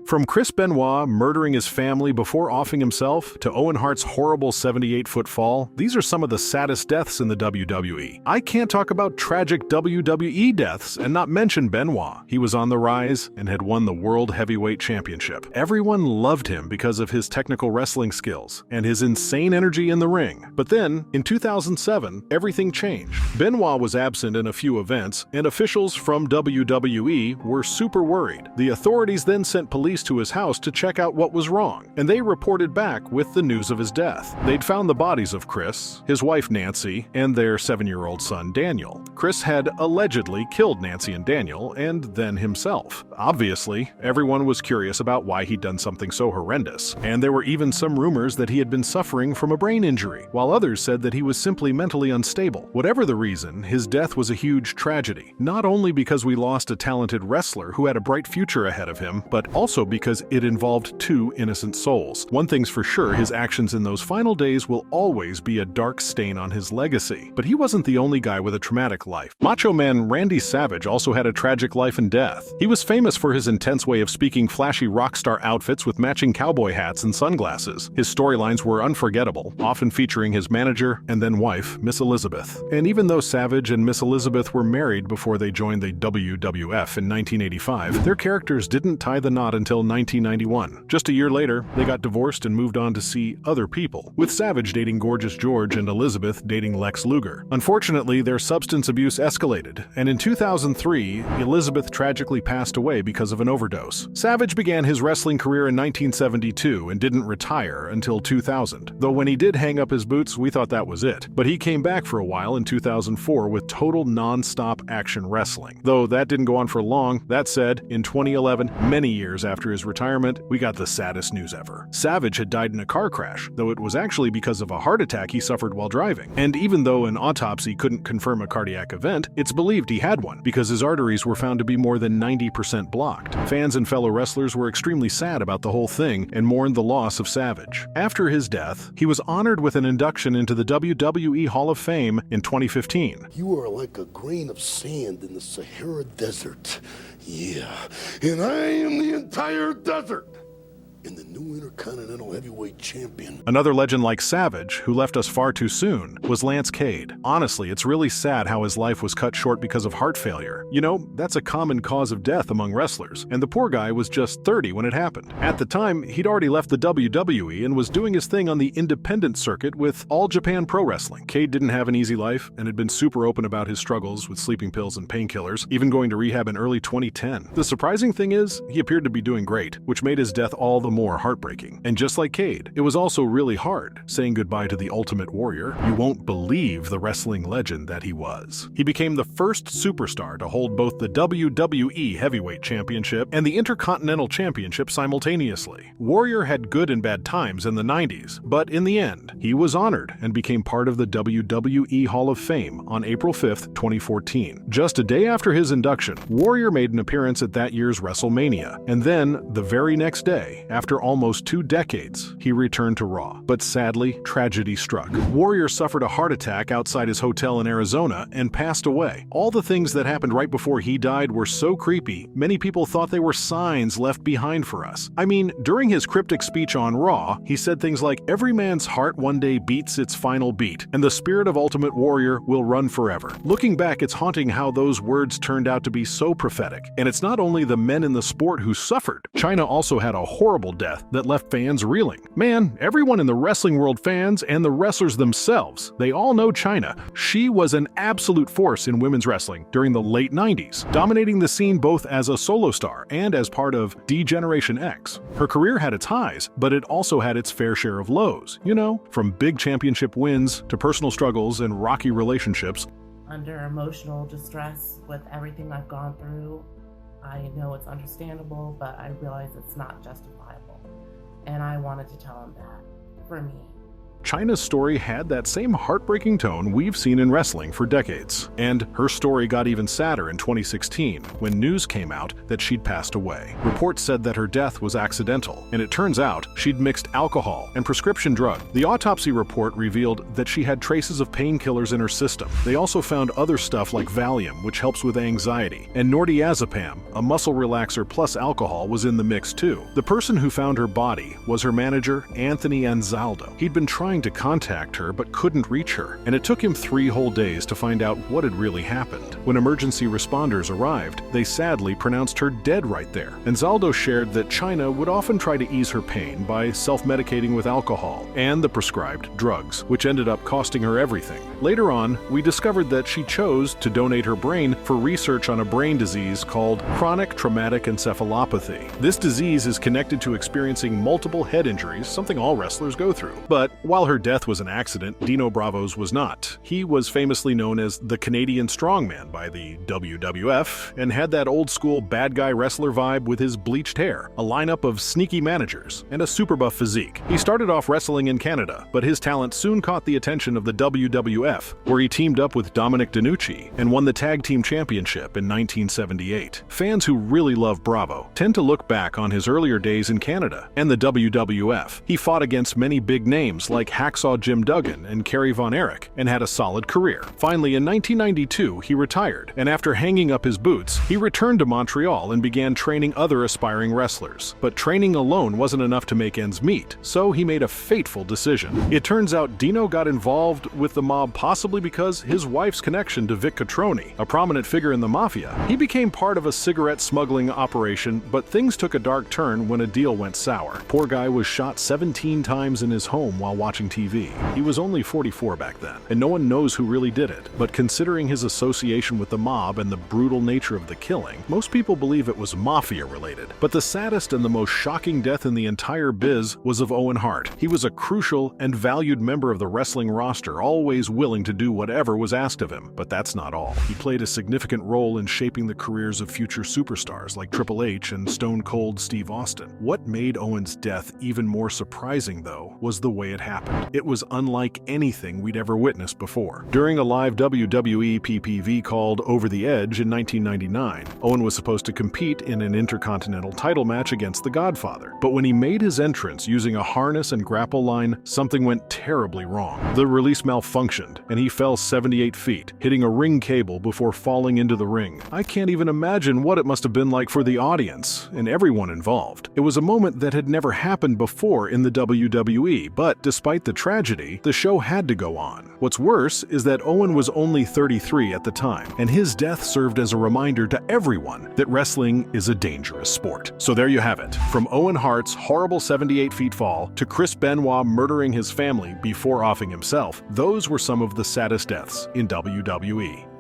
From Chris Benoit murdering his family before offing himself to Owen Hart's horrible 78-foot fall, these are some of the saddest deaths in the WWE. I can't talk about tragic WWE deaths and not mention Benoit. He was on the rise and had won the World Heavyweight Championship. Everyone loved him because of his technical wrestling skills and his insane energy in the ring. But then, in 2007, everything changed. Benoit was absent in a few events, and officials from WWE were super worried. The authorities then sent police to his house to check out what was wrong, and they reported back with the news of his death. They'd found the bodies of Chris, his wife Nancy, and their 7-year-old son Daniel. Chris had allegedly killed Nancy and Daniel, and then himself. Obviously, everyone was curious about why he'd done something so horrendous, and there were even some rumors that he had been suffering from a brain injury, while others said that he was simply mentally unstable. Whatever the reason, his death was a huge tragedy, not only because we lost a talented wrestler who had a bright future ahead of him, but also because it involved 2 innocent souls. One thing's for sure, his actions in those final days will always be a dark stain on his legacy. But he wasn't the only guy with a traumatic life. Macho Man Randy Savage also had a tragic life and death. He was famous for his intense way of speaking, flashy rock star outfits with matching cowboy hats and sunglasses. His storylines were unforgettable, often featuring his manager and then wife, Miss Elizabeth. And even though Savage and Miss Elizabeth were married before they joined the WWF in 1985, their characters didn't tie the knot until 1991. Just a year later, they got divorced and moved on to see other people, with Savage dating Gorgeous George and Elizabeth dating Lex Luger. Unfortunately, their substance abuse escalated, and in 2003, Elizabeth tragically passed away because of an overdose. Savage began his wrestling career in 1972 and didn't retire until 2000, though when he did hang up his boots, we thought that was it. But he came back for a while in 2004 with total non-stop action wrestling. Though that didn't go on for long, that said, in 2011, many years after his retirement, we got the saddest news ever. Savage had died in a car crash, though it was actually because of a heart attack he suffered while driving. And even though an autopsy couldn't confirm a cardiac event, it's believed he had one, because his arteries were found to be more than 90% blocked. Fans and fellow wrestlers were extremely sad about the whole thing and mourned the loss of Savage. After his death, he was honored with an induction into the WWE Hall of Fame in 2015. You are like a grain of sand in the Sahara Desert. Yeah, and I am the entire desert. And the new Intercontinental Heavyweight Champion. Another legend like Savage, who left us far too soon, was Lance Cade. Honestly, it's really sad how his life was cut short because of heart failure. You know, that's a common cause of death among wrestlers, and the poor guy was just 30 when it happened. At the time, he'd already left the WWE and was doing his thing on the independent circuit with All Japan Pro Wrestling. Cade didn't have an easy life and had been super open about his struggles with sleeping pills and painkillers, even going to rehab in early 2010. The surprising thing is, he appeared to be doing great, which made his death all the more heartbreaking. And just like Cade, it was also really hard saying goodbye to the Ultimate Warrior. You won't believe the wrestling legend that he was. He became the first superstar to hold both the WWE Heavyweight Championship and the Intercontinental Championship simultaneously. Warrior had good and bad times in the 90s, but in the end, he was honored and became part of the WWE Hall of Fame on April 5th, 2014. Just a day after his induction, Warrior made an appearance at that year's WrestleMania, and then, the very next day, after almost 2 decades, he returned to Raw. But sadly, tragedy struck. Warrior suffered a heart attack outside his hotel in Arizona and passed away. All the things that happened right before he died were so creepy, many people thought they were signs left behind for us. I mean, during his cryptic speech on Raw, he said things like, "Every man's heart one day beats its final beat, and the spirit of Ultimate Warrior will run forever." Looking back, it's haunting how those words turned out to be so prophetic. And it's not only the men in the sport who suffered. Chyna also had a horrible death that left fans reeling. Man, everyone in the wrestling world, fans and the wrestlers themselves, they all know Chyna. She was an absolute force in women's wrestling during the late 90s, dominating the scene both as a solo star and as part of D-Generation X. Her career had its highs, but it also had its fair share of lows. You know, from big championship wins to personal struggles and rocky relationships. Under emotional distress with everything I've gone through, I know it's understandable, but I realize it's not justifiable. And I wanted to tell him that, for me. Chyna's story had that same heartbreaking tone we've seen in wrestling for decades. And her story got even sadder in 2016 when news came out that she'd passed away. Reports said that her death was accidental, and it turns out she'd mixed alcohol and prescription drug. The autopsy report revealed that she had traces of painkillers in her system. They also found other stuff like Valium, which helps with anxiety, and nordiazepam, a muscle relaxer plus alcohol, was in the mix too. The person who found her body was her manager, Anthony Anzaldo. He'd been trying to contact her but couldn't reach her, and it took him 3 whole days to find out what had really happened. When emergency responders arrived, they sadly pronounced her dead right there. Anzaldo shared that Chyna would often try to ease her pain by self-medicating with alcohol and the prescribed drugs, which ended up costing her everything. Later on, we discovered that she chose to donate her brain for research on a brain disease called chronic traumatic encephalopathy. This disease is connected to experiencing multiple head injuries, something all wrestlers go through. But while her death was an accident, Dino Bravo's was not. He was famously known as the Canadian Strongman by the WWF and had that old-school bad guy wrestler vibe with his bleached hair, a lineup of sneaky managers, and a super buff physique. He started off wrestling in Canada, but his talent soon caught the attention of the WWF, where he teamed up with Dominic DeNucci and won the Tag Team Championship in 1978. Fans who really love Bravo tend to look back on his earlier days in Canada and the WWF. He fought against many big names like Hacksaw Jim Duggan and Kerry Von Erich and had a solid career. Finally, in 1992, he retired, and after hanging up his boots, he returned to Montreal and began training other aspiring wrestlers. But training alone wasn't enough to make ends meet, so he made a fateful decision. It turns out Dino got involved with the mob possibly because his wife's connection to Vic Catroni, a prominent figure in the mafia. He became part of a cigarette smuggling operation, but things took a dark turn when a deal went sour. Poor guy was shot 17 times in his home while watching TV. He was only 44 back then, and no one knows who really did it. But considering his association with the mob and the brutal nature of the killing, most people believe it was mafia-related. But the saddest and the most shocking death in the entire biz was of Owen Hart. He was a crucial and valued member of the wrestling roster, always willing to do whatever was asked of him. But that's not all. He played a significant role in shaping the careers of future superstars like Triple H and Stone Cold Steve Austin. What made Owen's death even more surprising, though, was the way it happened. It was unlike anything we'd ever witnessed before. During a live WWE PPV called Over the Edge in 1999, Owen was supposed to compete in an Intercontinental title match against The Godfather. But when he made his entrance using a harness and grapple line, something went terribly wrong. The release malfunctioned, and he fell 78 feet, hitting a ring cable before falling into the ring. I can't even imagine what it must have been like for the audience and everyone involved. It was a moment that had never happened before in the WWE, but despite the tragedy, the show had to go on. What's worse is that Owen was only 33 at the time, and his death served as a reminder to everyone that wrestling is a dangerous sport. So there you have it. From Owen Hart's horrible 78 feet fall to Chris Benoit murdering his family before offing himself, those were some of the saddest deaths in WWE.